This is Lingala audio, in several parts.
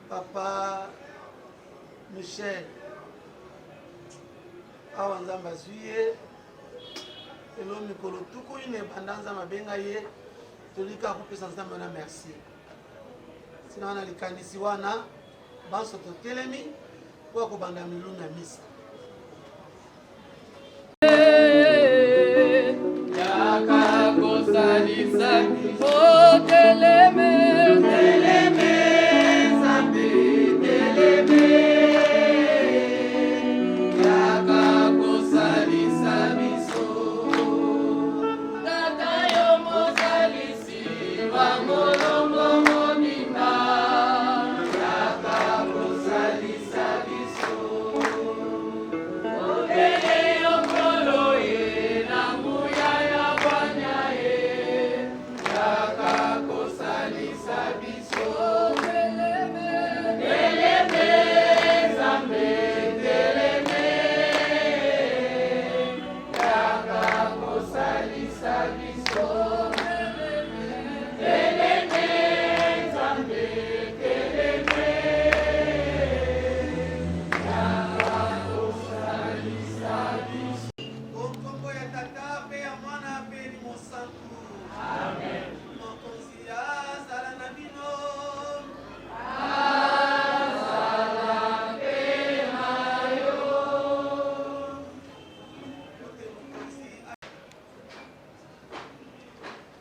Papa Michel awa nzamba zuye elo mikolo tuku ine bandanza mabenga ye tolika kupesa nzamba na merci sina wana likanisi wana banso totelemi kwa kubanda miluni ya misa yaka kosalisa o teleme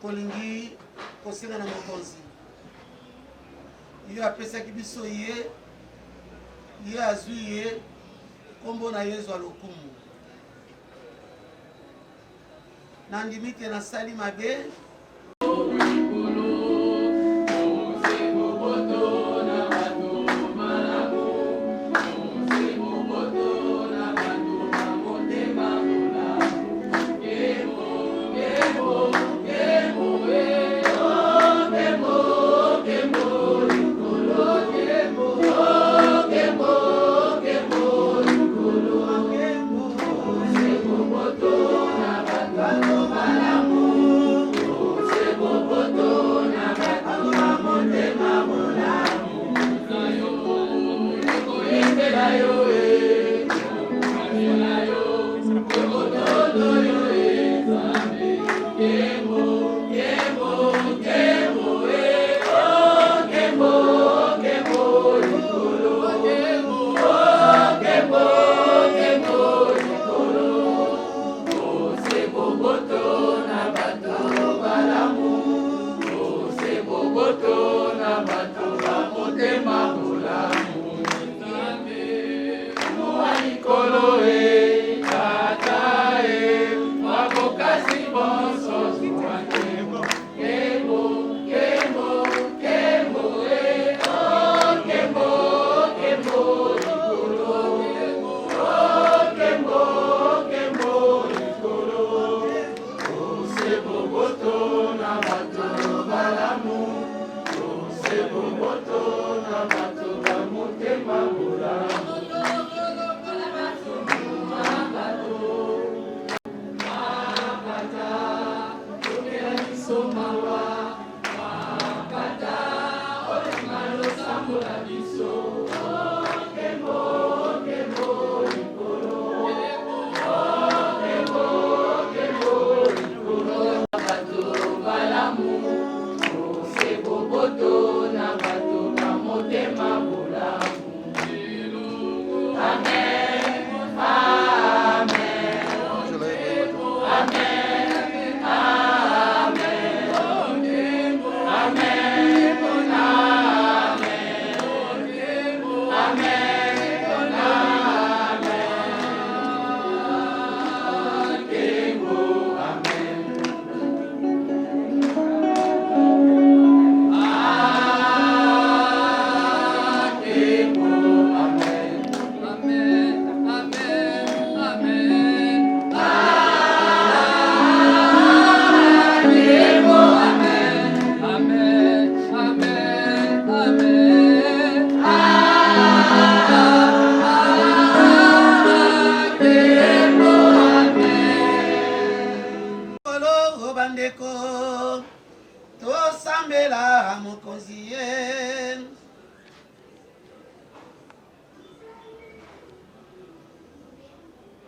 kolingi kosenga na mokonzi yo apesaki biso ye azwi ye kombo na Yesu alokumu nandimi te nasali mabe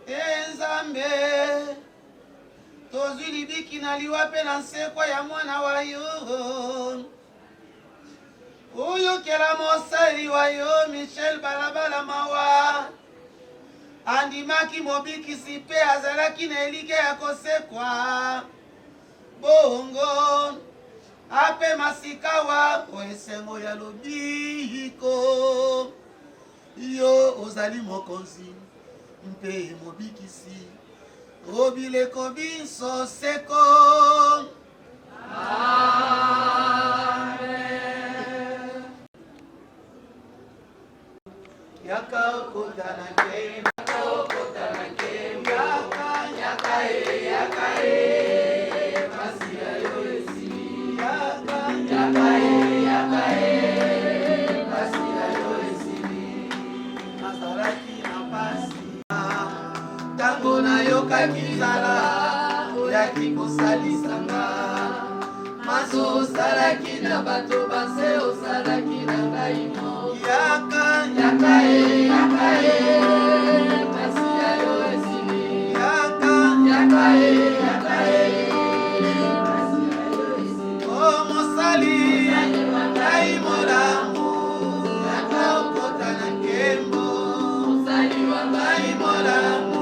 Nzambe tozwi libiki na liwa mpe na nsekwa ya mwana wa yo oyokela mosali wa yo Michel Balabala mawa andimaki mobikisi mpe azalaki na elike ya kosekwa bongo ape masikawa oesengo ya lobiko yo ozali mokonzi mpe mobikisi obileko biso seko. Amen. Yaka okotana ke, yaka okotana ke, yaka basi ya yo esi, yaka basi ya yo esi, nazalaki na pasi tango nayokaki nzala oyaki kosalisanga maso osalaki na bato base osalaki na ngai mo yaka kasi ya yo esili yaka o mosali ngai molamu yaka okota na nkembo mosali wa ngai molamu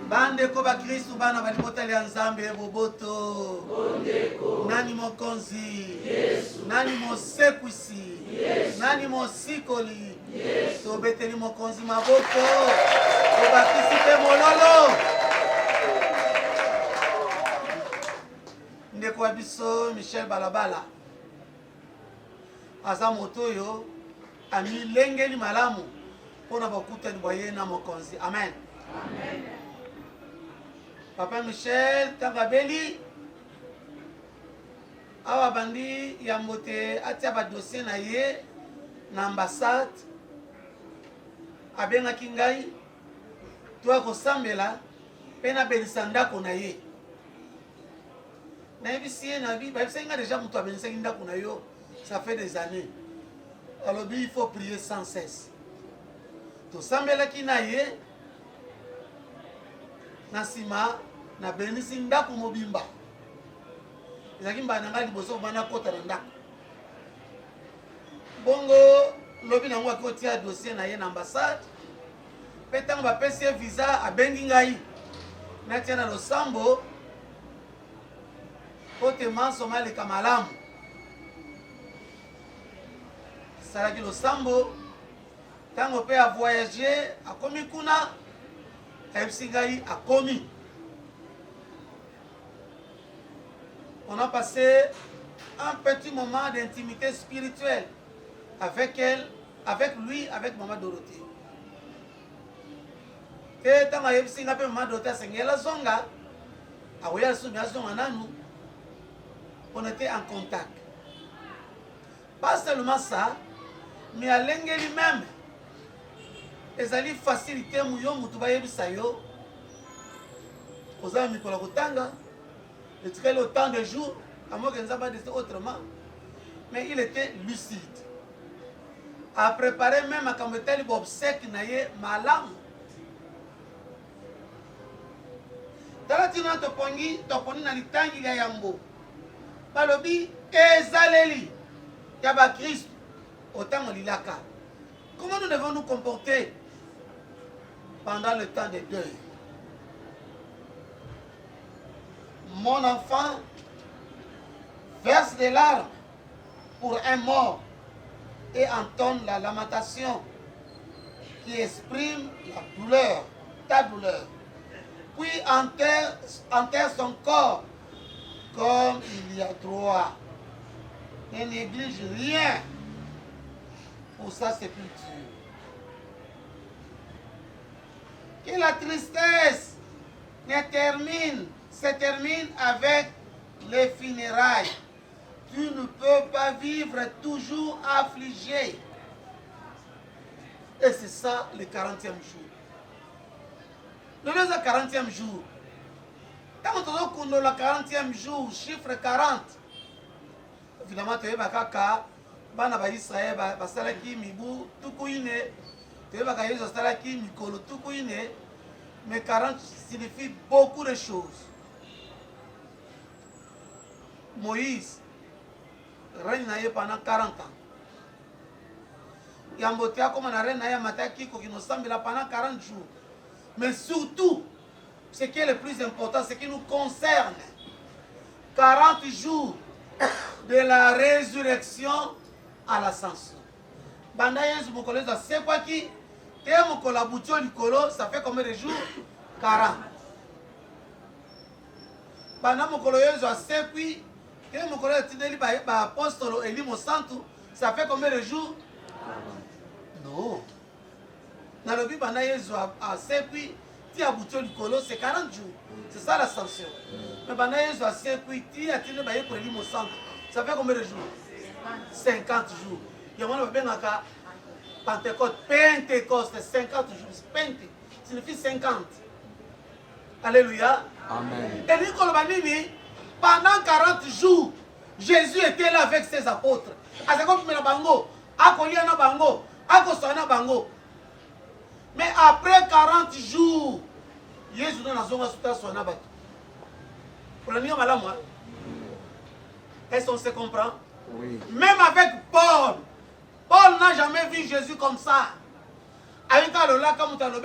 bandeko bakristu bana balibotali ya nzambe boboto nani mokonzi nani mosekwisi nani mosikoli tobeteli mokonzi maboko tobakisi mpe mololo ndeko wa biso Michel Balabala aza moto oyo amilengeli malamu mpona bakutani bwa ye na mokonzi. Amen. Papa Michel ntango abeli awa bandi ya mbote atia badossier na ye na ambassade abengaki ngai toya kosambela mpe nabelisa ndako na ye nayebisi ye na bayebisaki nga deja moto abelisaki ndako na yo ça fait des années alobi il faut prier sans cesse tosambelaki na ye na nsima nabelisi ndako mobimba ezalaki mbala na ngai liboso bana kota na ndako bongo lobi nango akotia dossier na ye na ambassade mpe ntango bapesi ye visa abengi ngai natia na losambo po te mansoma eleka malamu salaki losambo ntango mpe avoyage akomi kuna ayebisi ngai akomi. On a passé un petit moment d'intimité spirituelle avec elle, avec lui, avec Maman Dorothée. Et quand ayebisi nga mpe Maman Dorothée asengela zonga akoya lisusu azonga nanu, on était en contact. Pas seulement ça, mais alengeli même ezali facilité muyo mutu bayebisa yo oza mikolo kotanga etikali autant de jours amoke nzamba décide autrement, mais il était lucide a préparé même makambo etali bobsèque na ye malamu tala tina toponi na litangi ya yambo balobi ezaleli ya bakristo otango lilaka. Comment nous devons nous comporter pendant le temps de deuil? Mon enfant verse des larmes pour un mort et entonne la lamentation qui exprime la douleur, ta douleur. Puis enterre son corps comme il y a droit. Ne néglige rien pour sa sépulture. Que la tristesse se termine avec les funérailles. Tu ne peux pas vivre toujours affligé. Et c'est ça le 40e jour. Le 40e jour, Tant que tu as le 40e jour, chiffre 40, évidemment, tu as kaka, bana ba Israël, basalaki mibu, tukuine, tu as kaka Yesu salaki mikolo, tukuine, mais 40 signifie beaucoup de choses. Moïse règne pendant 40 ans. Yambotea comme on a règne mataki qui nous semble pendant 40 jours. Mais surtout, ce qui est le plus important, ce qui nous concerne, 40 jours de la résurrection à l'ascension. Banda Yesu mokolo za c'est quoi qui te mokolo abutio likolo, ça fait combien de jours? 40. Banda mokolo Yesu c'est qui te mokolo tindeli ba apostolo elimo santo, ça fait combien de jours? Non. Dans le Bible, banda Yesu c'est qui ti abutio likolo, c'est 40 jours. C'est ça l'ascension. Mais banda Yesu c'est qui ti atinde ba yeko elimo santo, ça fait combien de jours? 50 jours. Il y a un Pentecôte, Pentecôte, 50 jours. Pente signifie 50. Alléluia. Amen. Et Nicole Banini, pendant 40 jours, Jésus était là avec ses apôtres. Mais après 40 jours, Jésus n'a pas de est-ce qu'on se comprend? Oui. Même avec Paul, Paul n'a jamais vu Jésus comme ça. Avec le lac, comme tu as le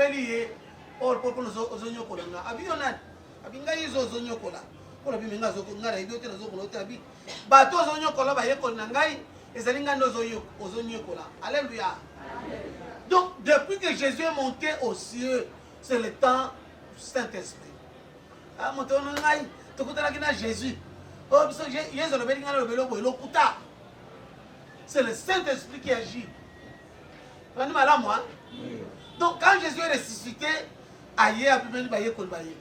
Paul, nous ozonyo kolanga. Abiyonani, abinga yizo ozonyo kola. Paul abimenga zoko ngara idote na zoko lote abi. Bato ozonyo kola ba yeko nangai, ezalinga ndo ozonyo kola. Alléluia. Donc depuis que Jésus est monté aux cieux, c'est le temps du Saint-Esprit. Ah monté nangai, to kutala kina Jésus. Oh, c'est le Saint-Esprit qui agit. Donc quand Jésus est ressuscité, aïe, abimeli baye kolbaye.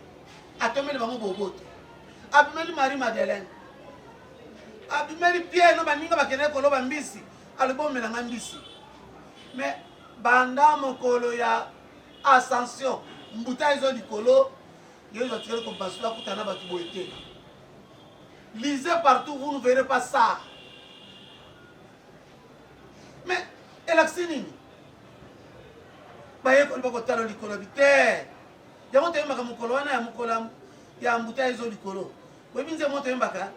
Atomeli bango boboto. Abimeli Marie Madeleine. Abimeli Pierre no baninga bakene koloba mbisi. Alibomela ngambisi. Mais banda mokolo ya ascension, mbuta izo likolo, yezo tiré comme basula kutana batu boyete. Lisez partout, vous ne verrez pas ça. Mais, elle a signé. Baye ko bako talo likolo bite. Ya moto yamba kamukolo wana ya mukola ya mbuta izo likolo. Bo binze moto yamba ka.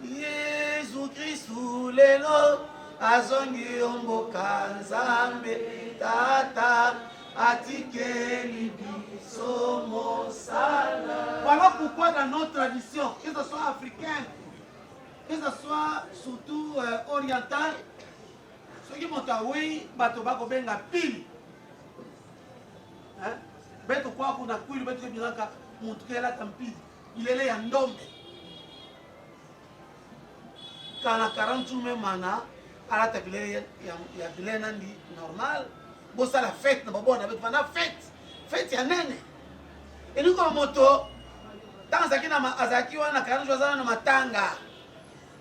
Yesu Kristu lelo azongi omboka nzambe tata atikeli biso mosala. Voilà pourquoi dans notre tradition, que ce soit africaine, que ce soit surtout orientale, ceux qui montent à oui, bato bako benga pile. Hein? Beto kwa kuna kwili beto binaka mutkela tampili. Il est là ya ndombe. Kana 40 jours même mana ala tabile ya bilena ndi normal. Bossa la fête na babona beto na fête. Fête ya nene. Et nous comme moto dans azaki wana 40 jours na matanga.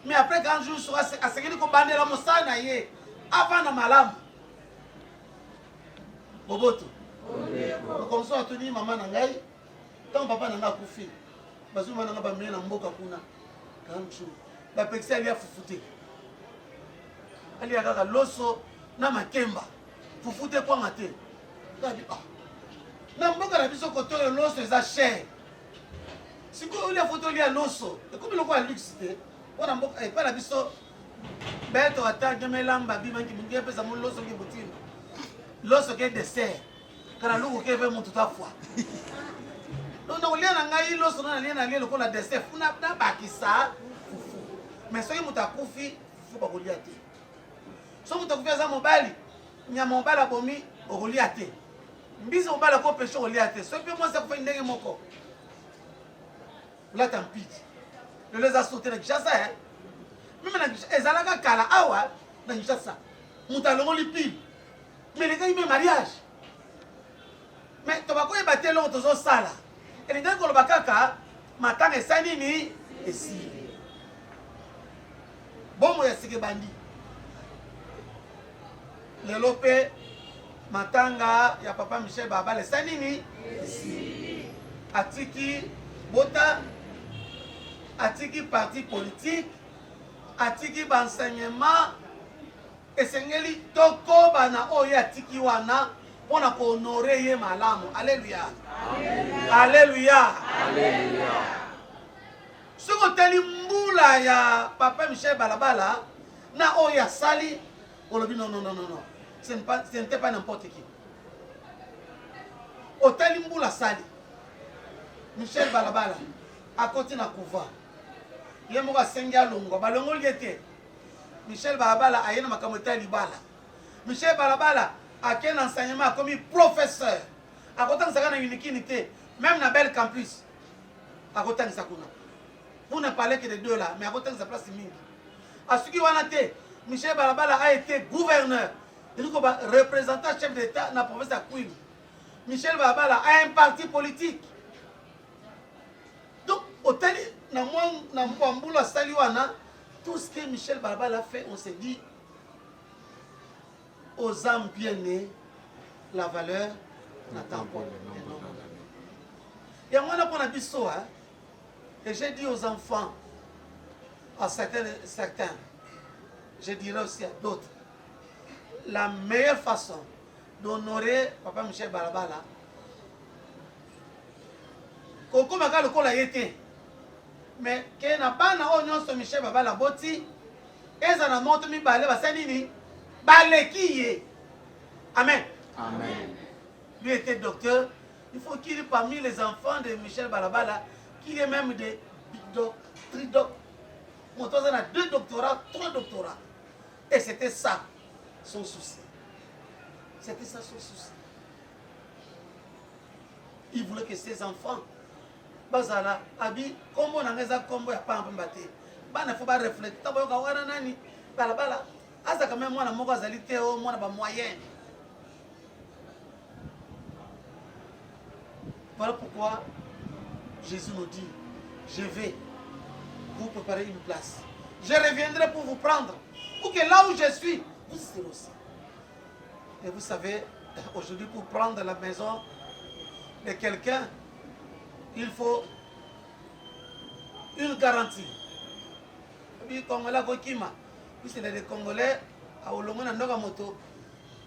Mais après 40 jours soit asengeli ko bandela mosana ye avant na malamu. Boboto. Comme ça tuni maman na ngai. Tant papa na kufi. Bazu mana ba mena mboka kuna. 40 jours. Ba pexi ali afufute. Ali akaka loso na makemba. Fufute kwa ngate. Kadi ah. Na mboka na biso koto yo loso eza cher. Siko ulia foto lia loso. E comme le quoi luxe te. Wana mboka e pa na biso beto atanga melamba bimangi mungi pesa mo loso ki butino. Loso ke dessert. Kana luku ke ve mutu ta foi. Non lia na ngai loso na lia le ko la dessert funa na bakisa fufu. Mais soki mutu akufi fufu ba kolia te. So mutu akufi za mobali. Nyama mobali abomi okolia te. Mbizi mobala ko pesho olia te. So pe moi ça ko ndenge moko. Là tant pis. Le les a sauté na Kinshasa hein. Même na Kinshasa ezalaka kala awa na Kinshasa. Mutalongo lipi. Mais les gars ils mariage. Mais to ba ko e batelo tozo sala. Et les gars ko lo bakaka matanga esani ni esi. Bomo ya sike bandi. Lelo pe matanga ya papa Michel Baba le sanini atiki bota atiki parti politique, atiki enseignement, esengeli tokoba na oyo atiki wana pona ko honorer ye malamu. Alléluia. Alléluia. Alléluia. Soko teli mbula ya papa Michel Balabala na oyo asali olobi non non non non non. Ce n'était pas n'importe qui. Oteli mbula sali. Michel Balabala a continué à couvrir. Il y a un sengi à longo. Balongo liete. Michel Balabala a yéna makamota libala. Michel Balabala a quel enseignement comme professeur. A côté de sa unité, même dans bel campus. À côté de sa kuna. Vous ne parlez que de deux là, mais à côté de sa place mingi. À ce qui va noter, Michel Balabala a été gouverneur. Il est représentant chef d'État dans la province de Kouilou. Michel Balabala a un parti politique. Donc, au tali, tout ce que Michel Balabala a fait, on s'est dit, aux âmes bien nées, la valeur n'attend pas. Et moi, on a dit ça, et j'ai dit aux enfants, à certains, je dirais aussi à d'autres, la meilleure façon d'honorer Papa Michel Balabala, Koko Makalo Kola Yete, mais qu'il n'a pas de Michel Balabala Boti, et ça n'a montré mi balé, basanini, balé qui est. Amen. Amen. Lui était docteur, il faut qu'il ait parmi les enfants de Michel Balabala, qu'il ait même des tridoc. Mon tour a 2 doctorats, 3 doctorats. Et c'était ça, son souci. C'était ça son souci. Il voulait que ses enfants, Bazala, Abi, comme on a un combo, il n'y a pas un peu battu. Il ne faut pas réfléchir. Il faut pas nani, balabala. Asa quand même moi, la mogazalité, moi, la moyen. Voilà pourquoi Jésus nous dit, je vais vous préparer une place. Je reviendrai pour vous prendre. Pour que là où je suis, vous serez aussi. Et vous savez, aujourd'hui, pour prendre la maison de quelqu'un, il faut une garantie. Les Congolais, c'est des Congolais, à Olomona Nogamoto,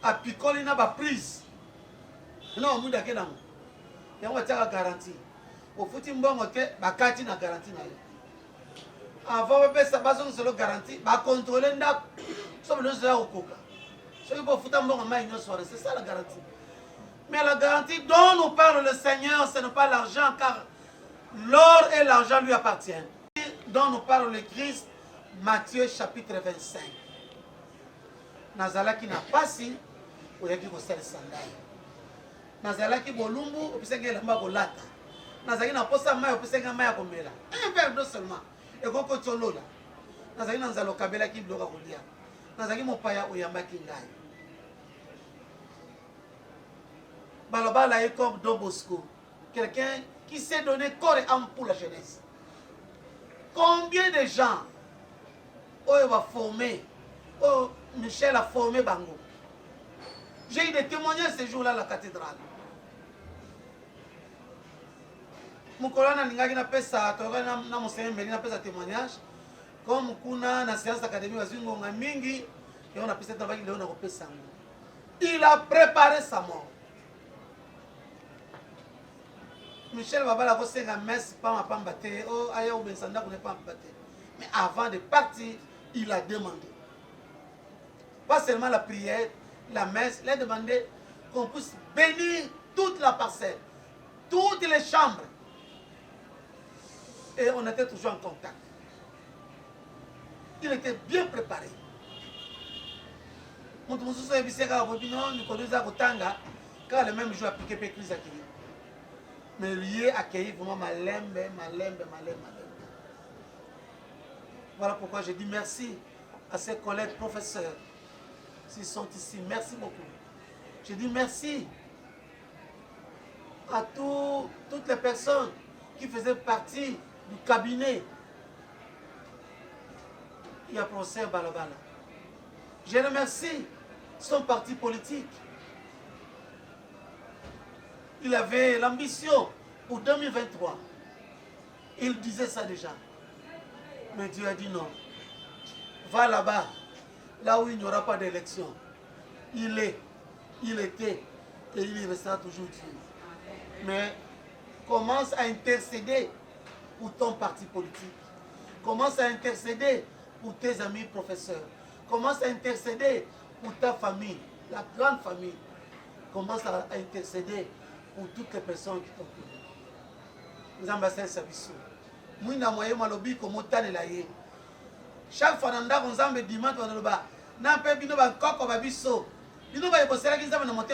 à Picolina, à prise. Non, il y a une garantie. Au foot, il y a une garantie. Avant de faire ça, il y a une garantie. Il y a contrôler c'est ça la garantie. Mais la garantie dont nous parle le Seigneur, ce n'est pas l'argent, car l'or et l'argent lui appartiennent. Dont nous parle le Christ, Matthieu chapitre 25. Nazalaki n'a pas si, ou yaki ko sel sandai. Nazalaki bolumbu, ou pisenge lamba ko lata. Nazalaki na posa mai, ou pisenge mai ko mela. Un verre d'eau seulement. Et ko ko tcholola. Nazalaki na nzalo kabela ki bloka ko lia. Nazalaki mopaya oyambaki ngai. Balabala est comme Don Bosco, quelqu'un qui s'est donné corps et âme pour la jeunesse. Combien de gens il va former, Michel a formé Bango. J'ai eu des témoignages ce jour-là à la cathédrale. Mon collègue n'a pas fait ça, n'a pas témoignage. Comme kuna na séance académique wazingo ngamingi, et on a fait travail il a fait ça. Il a préparé sa mort. Michel Babala a fait un messe, pas ma pambaté, oh, aïe, ou bien sanda, n'est pas batté. Mais avant de partir, il a demandé. Pas seulement la prière, la messe, il a demandé qu'on puisse bénir toute la parcelle, toutes les chambres. Et on était toujours en contact. Il était bien préparé. Mon tour sur les nous connaissons Kotanga, car le même jour a piqué Pécris à Kiri. Mais lui a accueilli vraiment malembe. Voilà pourquoi je dis merci à ses collègues professeurs s'ils sont ici. Merci beaucoup. Je dis merci à toutes les personnes qui faisaient partie du cabinet. Il y a professeur Balabala. Je remercie son parti politique. Il avait l'ambition pour 2023. Il disait ça déjà. Mais Dieu a dit non. Va là-bas, là où il n'y aura pas d'élection. Il est, il était et il y restera toujours Dieu. Mais commence à intercéder pour ton parti politique. Commence à intercéder pour tes amis professeurs. Commence à intercéder pour ta famille, la grande famille. Commence à intercéder pour toutes les personnes qui t'ont connu. Nous avons basé un service. Nous avons malobi comme tanelaye. Chaque fois que nous avons dimanche, nous avons dit que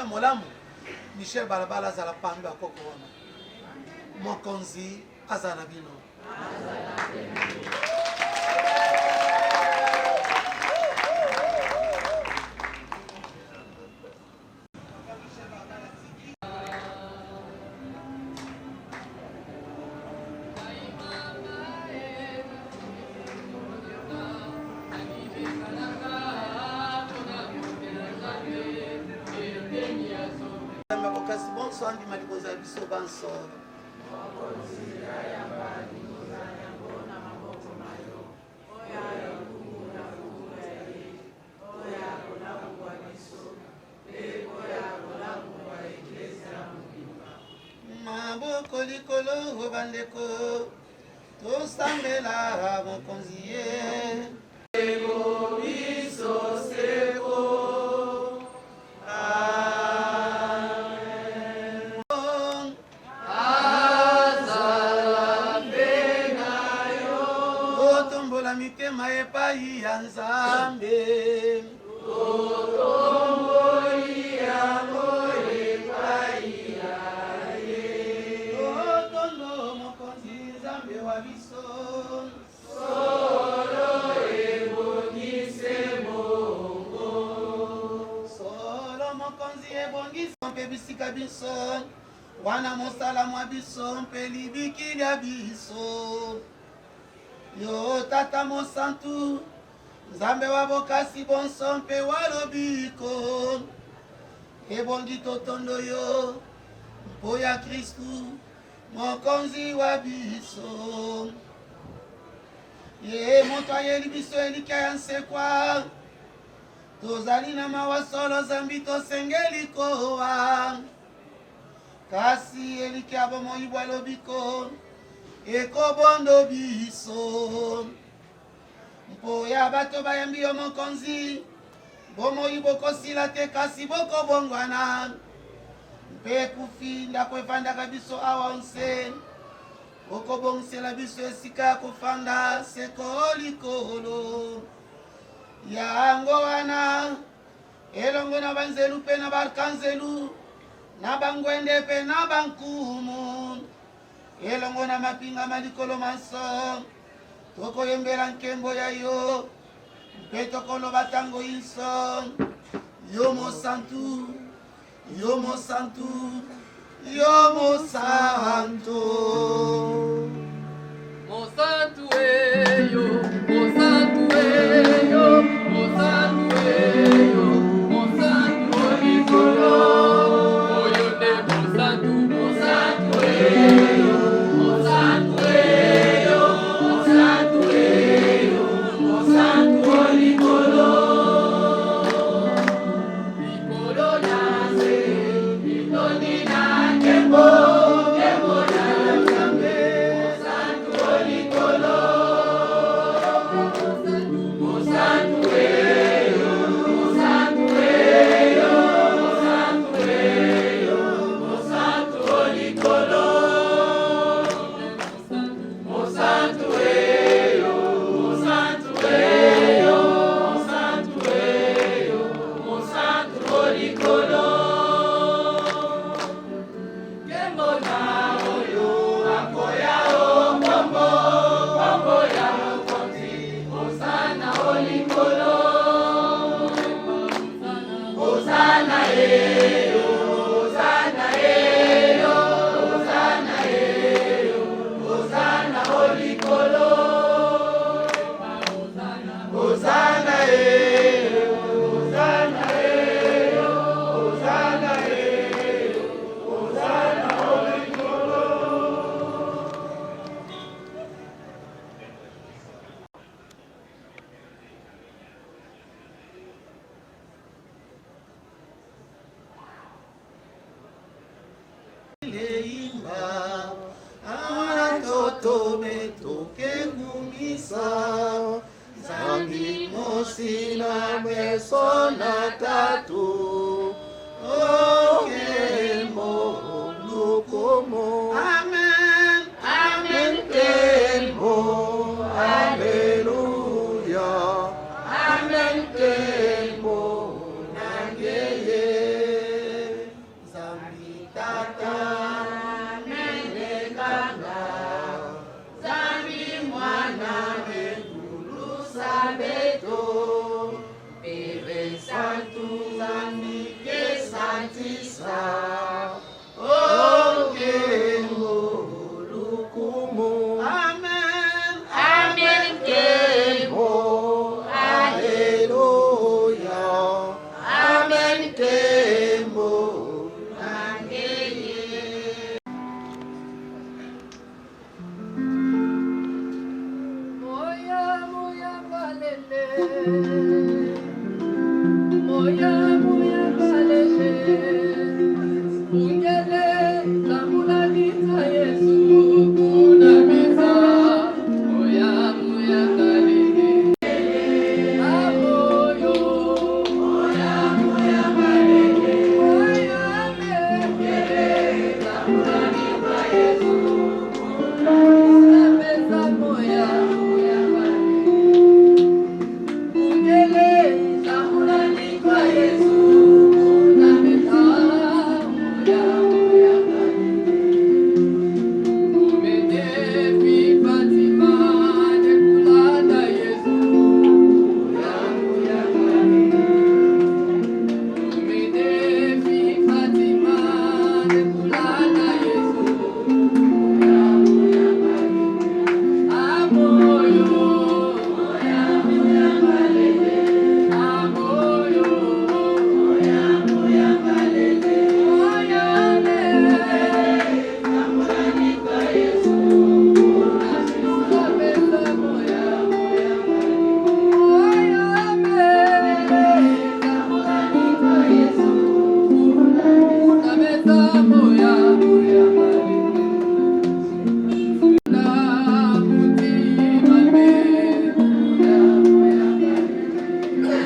nous avons Michel Balabala azala pambe akoko wana. Mokonzi azala bino. Bonsoir, Malikoza biso banso. Maboko likolo bandeko, tosambela mokonzi ye. Seko biso seko. Mitema epai ya Nzambe otomboli yango epai ya ye otondo mokonzi Nzambe wa biso solo ebongise bongo solo mokonzi ebongise mpe bisika biso wana mosala mwa biso mpe libiki lya biso. Yo tata mosantu Nzambe wa bokasi bonso mpe walobiko ebongi totondo yo mpo ya Kristu mokonzi wa biso ye moto ayeli biso elika ya nsekwa tozali na mawa solo zambi tosengeli kowa kasi elika ya bomoi bwalobiko ekobondo biso mpo ya bato bayambi yo mokonzi bomoi bokosila te kasi bokobongwana mpe kufinda kwefandaka biso awa nse bokobongisela biso esika ya kofanda seko likolo yango wana elongo na banzelu mpe na barkanzelu na bangwende mpe na bankumu elongo na mapinga malikolo manso tokoyembela nkembo ya yo mpe tokoloba tango inso yo mosantu yo mosantu yo mosantu mosantu eyo mosantu eyo mosantu eyo mosantu olikolo oyo nde mosantu mosantu eyo mosantu eyo mosantu eyo mosantu olikolo likolo nase litoni na nkembo nkembo na Nzambe mosantu olikolo mosantu eyo mosantu eyo mosantu eyo mosantu olikolo mosantu eyo mosantu eyo mosantu eyo mosantu olikolo nkembo na oyo akoya okombo kombo ya mokonzi osana olikolo osana eyo osana eyo osana eyo osana olikolo osana eyo osana eyo osana eyo osana olikolo. bato okemo lukomo. Amen, amen, kemo, alleluia. Amen, kemo, nangeye. Zambi tata, mene kanga, zambi mwana mekulu sabeto. Bebe santu zambi ke santisa. Okemo lukumu. Amen, amen, kemo, alleluia. Amen, kemo, nangeye. Moya moya balele, moya moya balele, ungele zamulaniza Yesu kuna meza. Moya moya balele, amoyo. Moya moya balele, moya mekele zamulaniza Yesu kuna meza. Moya moya balele, ungele zamulaniza Yesu kuna meza. Moya moya balele, umede vipatima de kulanda Yesu. Moya moya balele, umede vipatima de kulanda Yesu. Moya moya balele, amoyo. Moya moya balele, amoyo. Moya moya balele, moya zamulaniza Yesu kuna meza. Moya moya balele, moya zamulaniza Yesu kuna meza. Moya moya balele, na mutima me. Moya moya balele,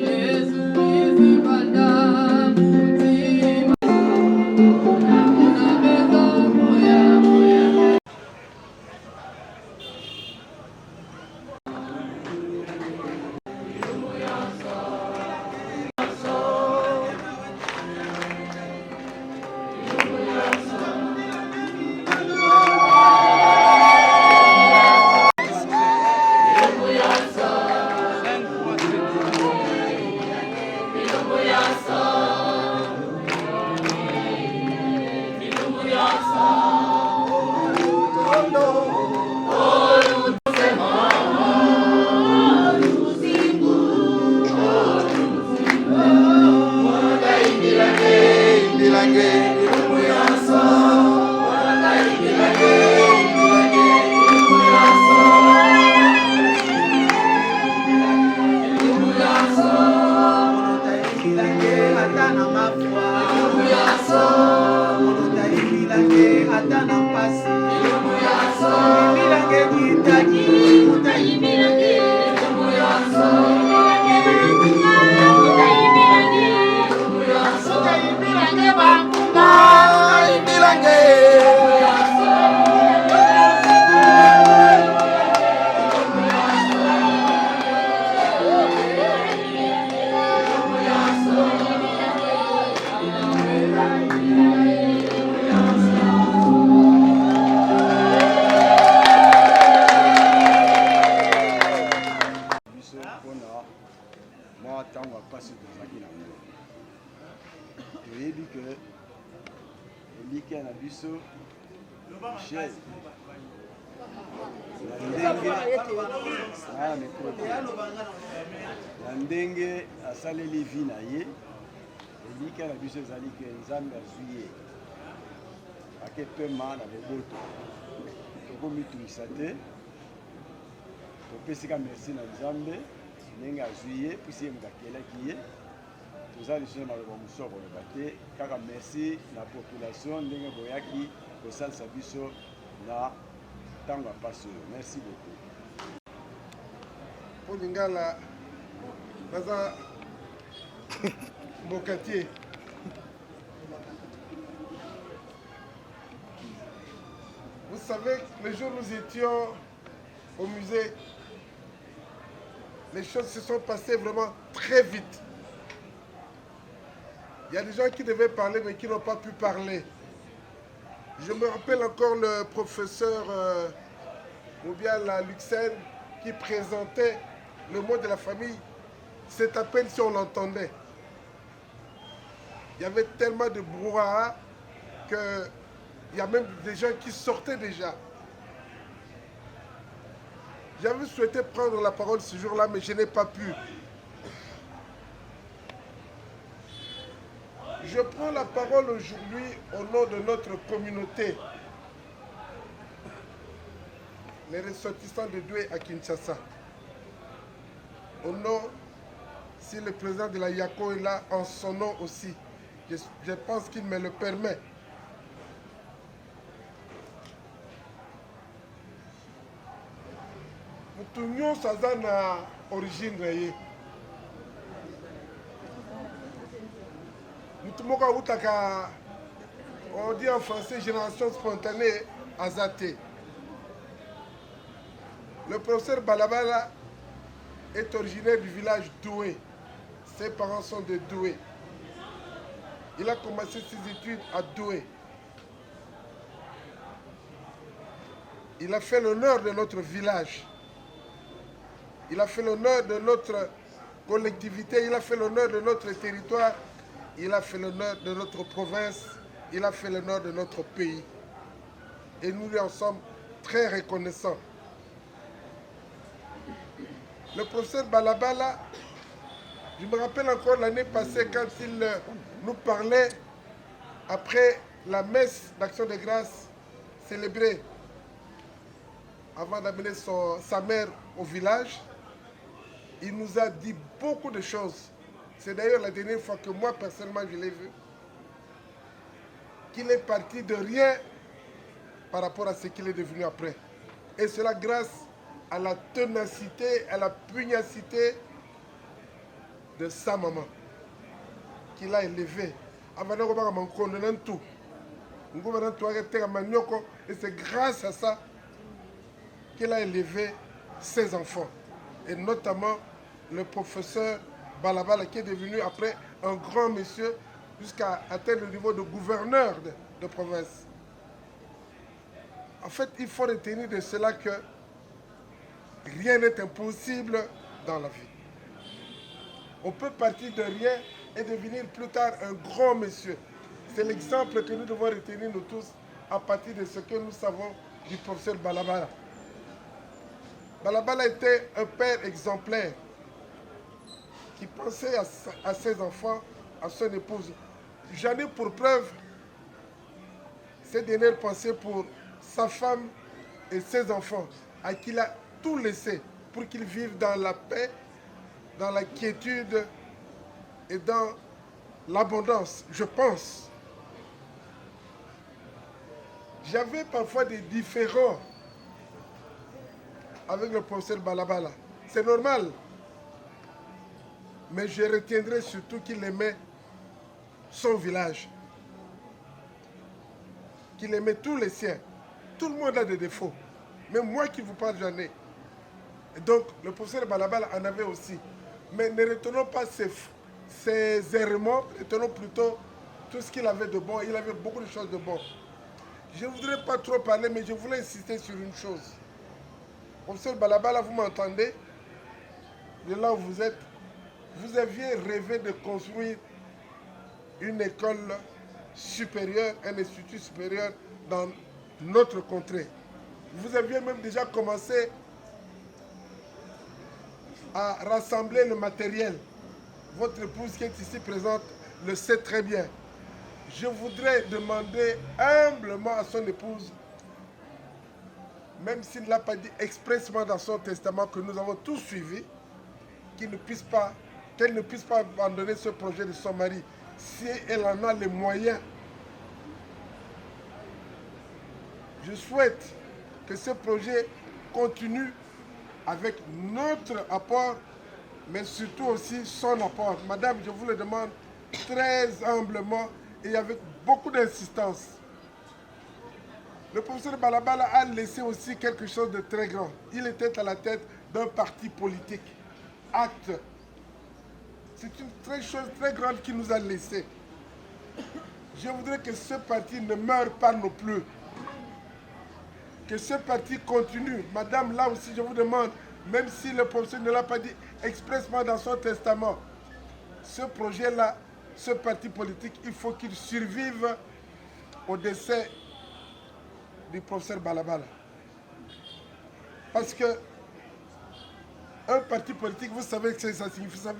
Yesu izibanda mutima kuna meza. Moya moya balele. ndenge asaleli vi na ye elika na biso ezali ke nzambe azwi ye ake pema na boboto tokomitungisa te topesika merci na nzambe ndenge azwi ye pusi ye moto akelaki ye toza lisusu na maloba mosusu akoloba te kaka merci na population ndenge boyaki kosalisa biso na ntango ya mpasi oyo. Merci beaucoup. Po lingala baza Mbokatier. Vous savez, le jour où nous étions au musée, les choses se sont passées vraiment très vite. Il y a des gens qui devaient parler mais qui n'ont pas pu parler. Je me rappelle encore le professeur ou bien la Luxène qui présentait le mot de la famille. C'est à peine si on l'entendait. Il y avait tellement de brouhaha qu'il y a même des gens qui sortaient déjà. J'avais souhaité prendre la parole ce jour-là, mais je n'ai pas pu. Je prends la parole aujourd'hui au nom de notre communauté, les ressortissants de Douai à Kinshasa. Au nom, si le président de la YACO est là, en son nom aussi, je pense qu'il me le permet. Nous tenions ça à origine rayée. On dit en français génération spontanée azaté. Le professeur Balabala est originaire du village Douai. Ses parents sont de Douai. Il a commencé ses études à Douai. Il a fait l'honneur de notre village. Il a fait l'honneur de notre collectivité. Il a fait l'honneur de notre territoire. Il a fait l'honneur de notre province. Il a fait l'honneur de notre pays. Et nous lui en sommes très reconnaissants. Le professeur Balabala, je me rappelle encore l'année passée quand il nous parlait après la messe d'action de grâce célébrée avant d'amener sa mère au village. Il nous a dit beaucoup de choses. C'est d'ailleurs la dernière fois que moi, personnellement, je l'ai vu. Qu'il est parti de rien par rapport à ce qu'il est devenu après. Et cela grâce à la ténacité, à la pugnacité de sa maman, qu'il a élevée. Et c'est grâce à ça qu'il a élevé ses enfants. Et notamment le professeur Balabala, qui est devenu après un grand monsieur jusqu'à atteindre le niveau de gouverneur de province. En fait, il faut retenir de cela que rien n'est impossible dans la vie. On peut partir de rien et devenir plus tard un grand monsieur. C'est l'exemple que nous devons retenir nous tous à partir de ce que nous savons du professeur Balabala. Balabala était un père exemplaire qui pensait à ses enfants, à son épouse. J'en ai pour preuve ses dernières pensées pour sa femme et ses enfants, à qui il a tout laissé pour qu'ils vivent dans la paix, dans la quiétude et dans l'abondance, je pense. J'avais parfois des différends avec le professeur Balabala. C'est normal. Mais je retiendrai surtout qu'il aimait son village. Qu'il aimait tous les siens. Tout le monde a des défauts. Mais moi qui vous parle, j'en ai. Et donc, le professeur Balabala en avait aussi. Mais ne retenons pas ses errements, retenons plutôt tout ce qu'il avait de bon. Il avait beaucoup de choses de bon. Je ne voudrais pas trop parler, mais je voulais insister sur une chose. Professeur Balabala, vous m'entendez? De là où vous êtes, vous aviez rêvé de construire une école supérieure, un institut supérieur dans notre contrée. Vous aviez même déjà commencé à rassembler le matériel. Votre épouse qui est ici présente le sait très bien. Je voudrais demander humblement à son épouse, même s'il ne l'a pas dit expressément dans son testament que nous avons tous suivi, qu'elle ne puisse pas abandonner ce projet de son mari si elle en a les moyens. Je souhaite que ce projet continue avec notre apport, mais surtout aussi son apport. Madame, je vous le demande très humblement et avec beaucoup d'insistance. Le professeur Balabala a laissé aussi quelque chose de très grand. Il était à la tête d'un parti politique. Acte. C'est une chose très grande qu'il nous a laissé. Je voudrais que ce parti ne meure pas non plus. Que ce parti continue. Madame, là aussi, je vous demande, même si le professeur ne l'a pas dit expressément dans son testament, ce projet-là, ce parti politique, il faut qu'il survive au décès du professeur Balabala. Parce que un parti politique, vous savez ce que ça signifie, ça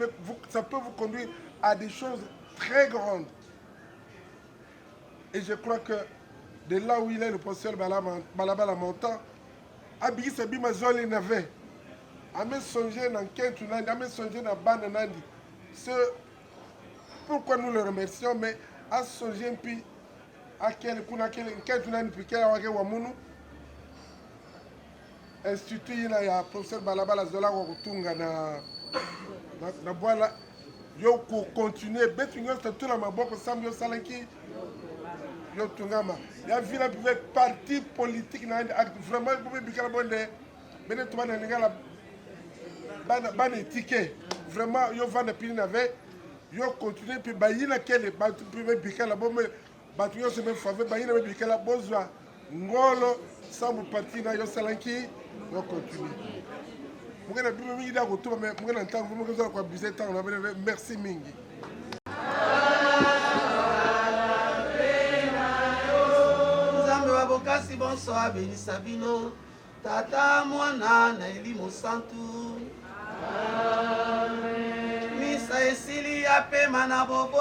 peut vous conduire à des choses très grandes. Et je crois que de là où il est, le professeur Balabala m'entend, Abigi Sabima Zoli n'avait. Ame songer dans Kentu Nandi, ame songer dans Bana Nandi. Pourquoi nous le remercions, mais à songer puis à quel Kentu Nandi puis quel Awage Wamunu. Institut il y a professeur Balabala Zola Wakutunga na Boala. Yo continuer, betunga c'est tout la maboko sam yo salanki. Yo tungama. Ya vila privé parti politique na acte vraiment pour me bikala bonde. Bene to bana ngala bana ticket. Vraiment yo vendre pili n'avait yo continuer puis bayina kele parti privé bikala bombe batu yo se même faveur bayina bikala bozwa ngolo sambu parti na yo salanki yo continuer. Mungena bibi mingi da kutuba mais mungena ntango mungena zo kwa bize tango na merci mingi. Bokasi bonsoir béni Sabino Tata Mwana na Elimo Santu Amen. Misa esili ya pema na boboto